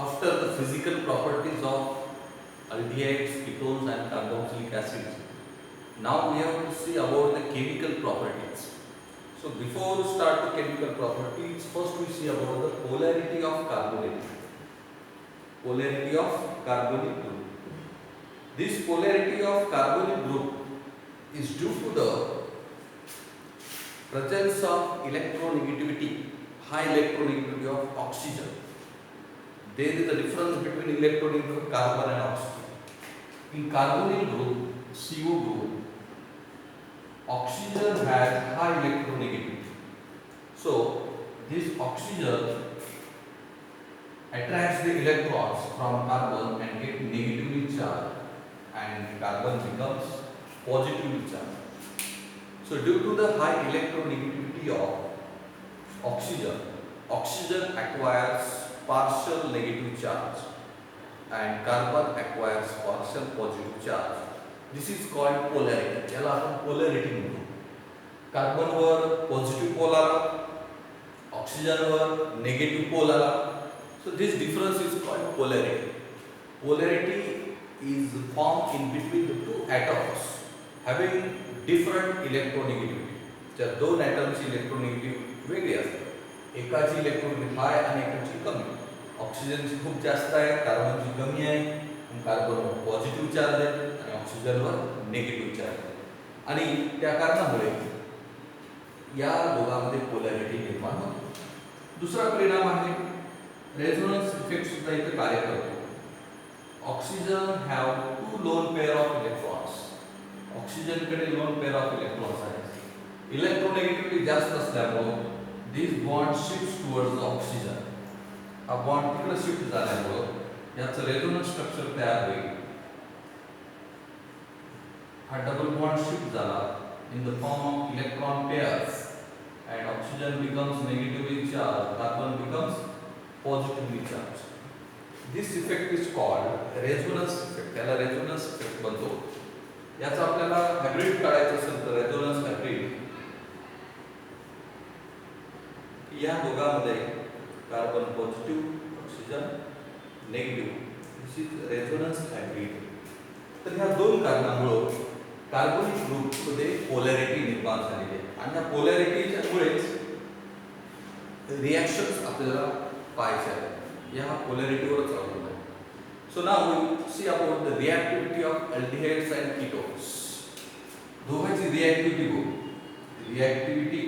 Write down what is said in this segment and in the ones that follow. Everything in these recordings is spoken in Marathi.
After the physical properties of aldehydes, ketones and carboxylic acids, now we have to see about the chemical properties. So before we start the chemical properties, first we see about the polarity of carbonyl. Polarity of carbonyl group. This polarity of carbonyl group is due to the presence of electronegativity, high electronegativity of oxygen. There is a difference between electronegativity of carbon and oxygen. In carbonyl group, CO group, oxygen has high electronegativity. So this oxygen attracts the electrons from carbon and get negatively charged, and carbon becomes positively charged. So due to the high electronegativity of oxygen, oxygen acquires partial negative charge and carbon acquires partial positive charge. This is called polarity. याला आपण polarity म्हणतो. कार्बन वर पॉझिटिव्ह पोल आला, ऑक्सिजन वर नेगेटिव्ह पोल आला. So this difference is called polarity. Polarity is formed in between the two atoms having different electronegativity. ज्या दोन ॲटमची इलेक्ट्रोनेगेटिव्हिटी वेगळी असते. एकाची इलेक्ट्रोनेगेटिव्हिटी हाय आणि एकाची कमी. ऑक्सिजनची खूप जास्त आहे, कार्बनची कमी आहे. कार्बनवर पॉझिटिव्ह चार्ज आहे आणि ऑक्सिजनवर निगेटिव्ह चार्ज आहे. आणि त्या कारणामुळे या दोघांमध्ये पोलॅरिटी निर्माण होते. दुसरा परिणाम आहे रेझोनन्स इफेक्ट सुद्धा इथे कार्य करतो. Oxygen have two lone pair of electrons. ऑक्सिजनकडे लोन पेअर ऑफ इलेक्ट्रॉन्स आहेत. इलेक्ट्रोनेगेटिव्हिटी जास्त असल्यामुळे this bond shift towards oxygen. हा बॉन्ड तिकडे शिफ्ट झाल्यामुळे याचं रेझोनन्स स्ट्रक्चर तयार होईल. हा डबल बॉन्ड शिफ्ट झाला in the form of electron pairs and oxygen becomes negatively charged, carbon becomes positively charged. This effect is called resonance effect. याला resonance effect म्हणतो. याचा आपल्याला हायब्रिड काढायचं असेल तर resonance hybrid या दोघांमध्ये carbon positive, oxygen negative. This is resonance hybrid. तर ह्या दोन कारणांमुळे कार्बोनिक ग्रुप मध्ये पोलॅरिटी निर्माण झालेली आहे आणि या पोलॅरिटीच्या मुळेच रिॲक्शन्स आपल्याला पाहायचे आहेत. या पोलॅरिटीवरच अवलंबून आहे. So now we see about the reactivity of aldehydes and ketones. दोघांची रिॲक्टिव्हिटी बघू. Reactivity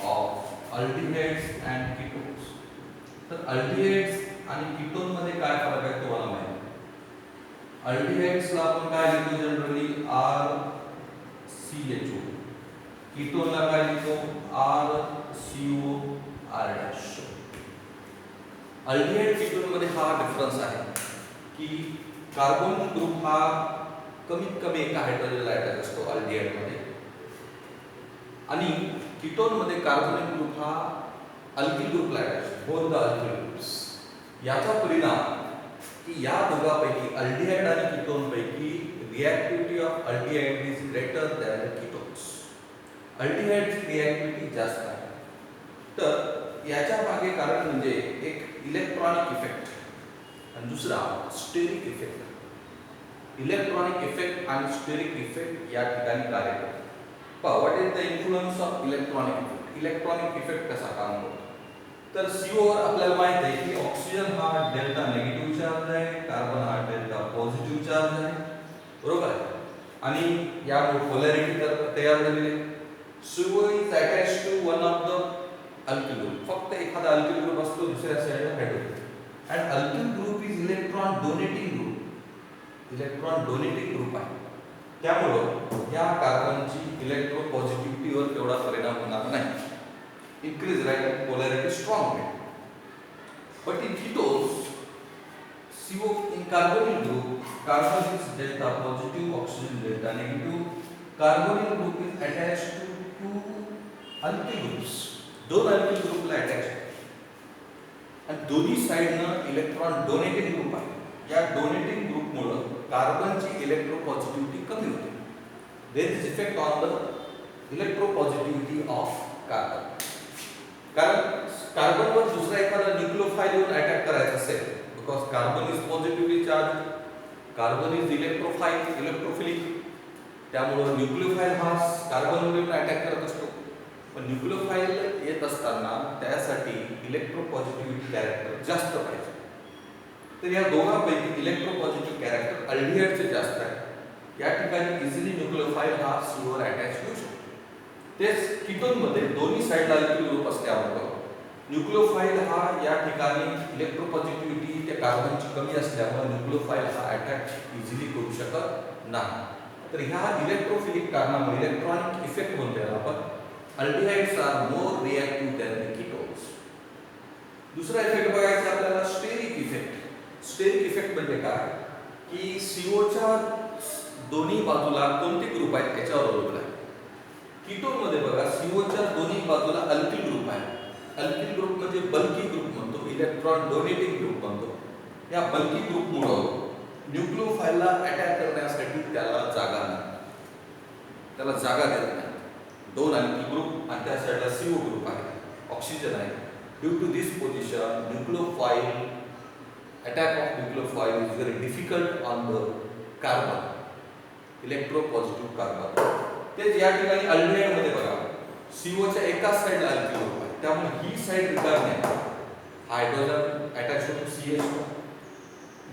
of aldehydes and ketones. तर अल्डिहाइड्स आणि कीटोन मध्ये काय फरक आहे तुम्हाला माहिती आहे. अल्डिहाइड्सला आपण काय लिहितो जनरली RCHO. कीटोनला काय लिहितो RCOR'. अल्डिहाइड कीटोन मध्ये हा डिफरन्स आहे की कार्बोनिल ग्रुप हा कमीत कमी एका हायड्रोजनला अटॅच असतो अल्डिहाइड मध्ये आणि कीटोन मध्ये कार्बोनिल ग्रुप हा अल्किल ग्रुपला अटॅच असतो. Both the alkyl groups. याचा परिणाम की या दोघांपैकी अल्डिहाइड आणि कीटोन पैकी reactivity of aldehyde is greater than the ketones. अल्डिहाइडची रिॲक्टिव्हिटी जास्त आहे. तर याच्या मागे कारण म्हणजे एक इलेक्ट्रॉनिक इफेक्ट आणि दुसरा स्टेरिक इफेक्ट. इलेक्ट्रॉनिक इफेक्ट आणि स्टेरिक इफेक्ट या ठिकाणी कार्य करतात. पहा what is the influence of electronic effect. Electronic effect कसा काम करतो. तर CO वर आपल्याला माहित आहे की ऑक्सिजन हा डेल्टा निगेटिव्ह चार्ज आहे, कार्बन हा डेल्टा पॉझिटिव्ह चार्ज आहे, बरोबर आहे. आणि यामुळे पोलॅरिटी तयार झालेली आहे. CO is attached to one of the alkyl group. फक्त एखादा अल्किल ग्रुप असतो, दुसऱ्या साइडला हायड्रोजन. And alkyl group is electron donating group. Electron donating group आहे. त्यामुळे या कार्बनची इलेक्ट्रोपॉझिटिव्हिटीवर तेवढा परिणाम होणार नाही. Increase right polarity strongly. But in ketones, CO in carbonyl group, carbon is delta positive, oxygen delta negative. Carbonyl group is attached to two alkyl groups. दोन alkyl group ला attached. आणि दोन्ही साइडनं इलेक्ट्रॉन डोनेटिंग ग्रुप आहे. या डोनेटिंग ग्रुप मुळे कार्बनची इलेक्ट्रोपॉझिटिव्हिटी कमी होते. There is effect on the electropositivity of carbon. कारण कार्बनवर दुसरा एखादा न्यूक्लिओफाइल येऊन अटॅक करायचा असेल, because carbon is positively charge, carbon is electrophilic, त्यामुळे न्यूक्लिओफाइल हा कार्बनवर येऊन अटॅक करत असतो. पण न्यूक्लिओफाइल येत असताना त्यासाठी इलेक्ट्रोपॉझिटिव्हिटी कॅरेक्टर जास्त पाहिजे. तर या दोघांपैकी इलेक्ट्रोपॉझिटिव्ह कॅरेक्टर अल्डिहाइडचे जास्त आहे. या ठिकाणी इझिली न्यूक्लिओफाइल हा सीवर अटॅच होऊ शकतो. तेच कीटोनमध्ये दोन्ही साईडला अल्किल ग्रुप असल्यामुळे न्यूक्लिओफाइल हा या ठिकाणी इलेक्ट्रोपॉझिटिव्हिटी त्या कार्बनची कमी असल्यामुळे न्यूक्लिओफाइल हा अटॅच इझिली करू शकत नाही. तर ह्या इलेक्ट्रोफिलिक कारणामुळे इलेक्ट्रॉनिक इफेक्ट म्हणतो आपण, aldehydes are more reactive than the ketones. दुसरा इफेक्ट बघायचा आपल्याला स्टेरिक इफेक्ट. स्टेरिक इफेक्ट म्हणजे काय की सीओच्या दोन्ही बाजूला कोणते ग्रुप आहेत त्याच्यावर अवलंबून आहे. कीटोन मध्ये बघा सीओच्या दोन्ही बाजूला अल्किल ग्रुप आहे. अल्किल ग्रुप म्हणजे बल्की ग्रुप म्हणतो, इलेक्ट्रॉन डोनेटिंग ग्रुप म्हणतो. या बल्की ग्रुपमुळे न्यूक्लिओफाइलला अटॅक करण्यासाठी त्याला जागा नाही, त्याला जागा देत नाही. दोन अल्किल ग्रुप आणि त्या साईडला सीओ ग्रुप आहे, ऑक्सिजन आहे. Due to this position nucleophile attack of nucleophile is very difficult on the carbon, electropositive carbon. तेच या ठिकाणी अल्डिहाइड मध्ये बघा सीओच्या एकाच साइडला अल्किल ग्रुप आहे, त्यामुळे ही साइड रिकामी आहे. हायड्रोजन अटॅच होतो CH2,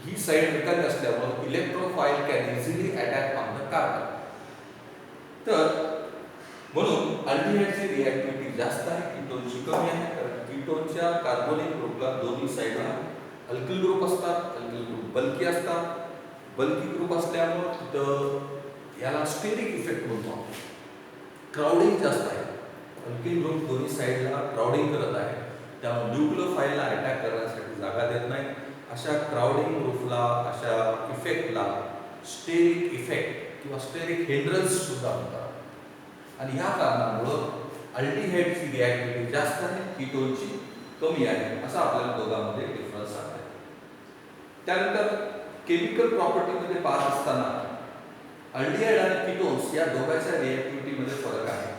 ही साइड रिकामी असल्यामुळे electrophile can easily attack on the carbon. तर म्हणून अल्डिहाइडची रिएक्टिव्हिटी जास्त आहे, कीटोनची कमी आहे. कारण कीटोनच्या कार्बोनिक ग्रुपला दोन्ही साइडला अल्किल ग्रुप असतात, अल्किल ग्रुप बल्की असतात. बल्की ग्रुप असल्यामुळे तिथं याला स्टेरिक इफेक्ट म्हणतो. क्राउडिंग जास्त आहे, अल्किल ग्रुप दोन्ही साइडला क्राउडिंग करत आहे, त्यामुळे न्यूक्लिओफाइलला अटॅक करण्यासाठी जागा देत नाही. अशा क्राउडिंग ग्रुपला, अशा इफेक्टला स्टेरिक इफेक्ट किंवा स्टेरिक हिंड्रन्स सुद्धा म्हणतात. आणि ह्या कारणामुळे अल्डिहाइडची रिएक्टिव्हिटी जास्त आहे, कीटोनची कमी आहे, असा आपल्याला दोघांमध्ये डिफरन्स आहे. त्यानंतर केमिकल प्रॉपर्टीमध्ये पाहत असताना अल्डिहाइड आणि कीटोन्स या दोघांच्या रिएक्टिव्हिटीमध्ये फरक आहे.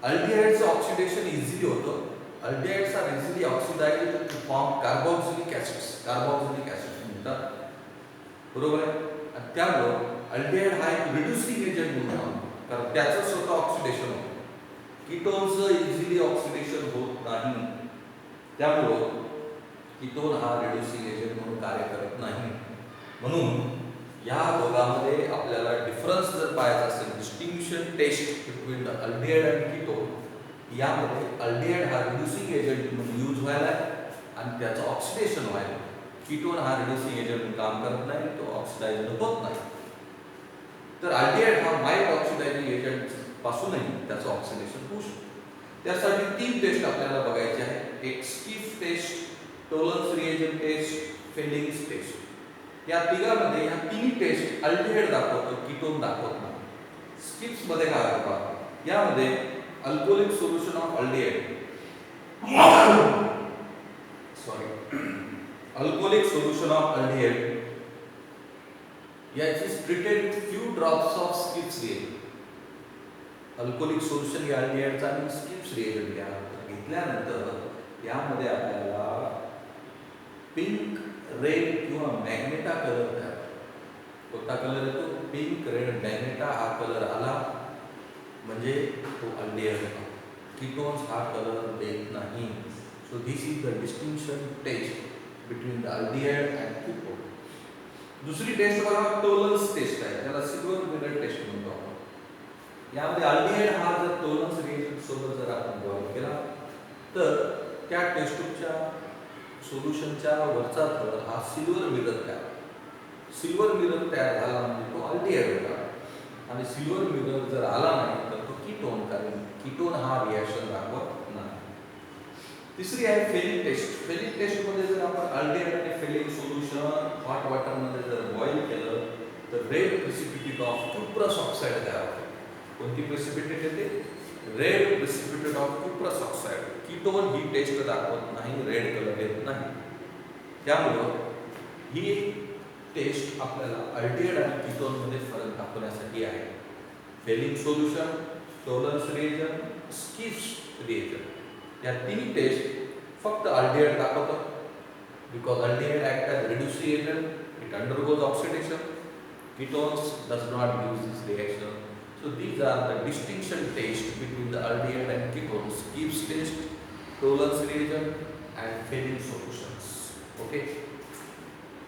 अल्डिहाइडचं ऑक्सिडेशन इझिली होतं. Aldehydes are easily oxidized to form carboxylic acids, carboxylic acid म्हणतात, बरोबर आहे. आणि त्यामुळे अल्डिहाइड हा एक रिड्युसिंग एजंट म्हणून, कारण त्याचं स्वतः ऑक्सिडेशन होतं. कीटोनचं इझिली ऑक्सिडेशन होत नाही, त्यामुळे कीटोन हा रिड्युसिंग एजंट म्हणून कार्य करत नाही. म्हणून या दोघांमध्ये आपल्याला डिफरन्स जर पाहायचा असेल, distinction test between the aldehyde आणि कीटोन, यामध्ये अल्डिहाइड हा रिड्युसिंग एजंट म्हणून यूज व्हायला आणि त्याचं ऑक्सिडेशन व्हायला. कीटोन हा रिड्युसिंग एजंट म्हणून काम करत नाही, तो ऑक्सिडाइज होत नाही. तर अल्डिहाइड हा माइल्ड ऑक्सिडायझिंग एजंट पासूनही त्याचं ऑक्सिडेशन होऊ शकतं. त्यासाठी 3 टेस्ट आपल्याला बघायचे आहे. एक Schiff test, Tollens reagent test, Fehling's test. या तिघांमध्ये या तिन्ही टेस्ट अल्डिहाइड दाखवतो, कीटोन दाखवत नाही. स्किफ्स मध्ये काय होतं, यामध्ये alcoholic solution of aldehyde, alcoholic solution of aldehyde याची treated with few drops of Schiff's reagent. Alcoholic solution या अल्डिहाइडचा आणि स्किप्स रिएजंट घेतल्यानंतर यामध्ये आपल्याला पिंक, रेड किंवा मॅग्नेटा कलर तयार. कोणता कलर येतो? पिंक, रेड, मॅग्नेटा हा कलर आला म्हणजे तो अल्डिहाइड होता. कीटोन्स हा कलर देत नाही. So this is the distinction test between the aldehyde and ketone. दुसरी टेस्ट बघा, टोलन्स टेस्ट आहे, त्याला सिल्वर मिरर टेस्ट म्हणतो आपण. यामध्ये अल्डिहाइड हा जर टोलन्स रिएजंट सोबत जर आपण बॉईल केला तर त्या टेस्ट ट्यूबच्या सोल्युशनच्या वरचा थर हा सिल्वर मिरर तयार. सिल्वर मिरर तयार झाला म्हणजे तो अल्डिहाइड होता. आणि सिल्वर मिरर जर आला नाही तर तो कीटोन, कारण कीटोन हा रिएक्शन दाखवत नाही. तिसरी आहे फेलिंग टेस्ट. फेलिंग टेस्ट मध्ये जर आपण अल्डिहाइड आणि फेलिंग सोल्युशन हॉट वॉटर मध्ये जर बॉईल केलं तर red precipitate of cuprous oxide तयार होते. कोणती प्रेसिपिटेट येते? Red precipitate of cuprous oxide. Ketone ही टेस्ट दाखवत नाही, रेड कलर येत नाही. त्यामुळे ही टेस्ट आपल्याला अल्डिहाइड आणि कीटोन मध्ये फरक दाखवण्यासाठी आहे. Fehling solution, Tollens reagent, Schiff's reagent, या तिन्ही टेस्ट फक्त अल्डिहाइड दाखवतं. Because aldehyde act as reducing agent, it undergoes oxidation. Ketones does not use this reaction. So these are the distinction test between the aldehyde and ketones. Gibbs test, Tollens reagent, and Fehling solutions. Okay.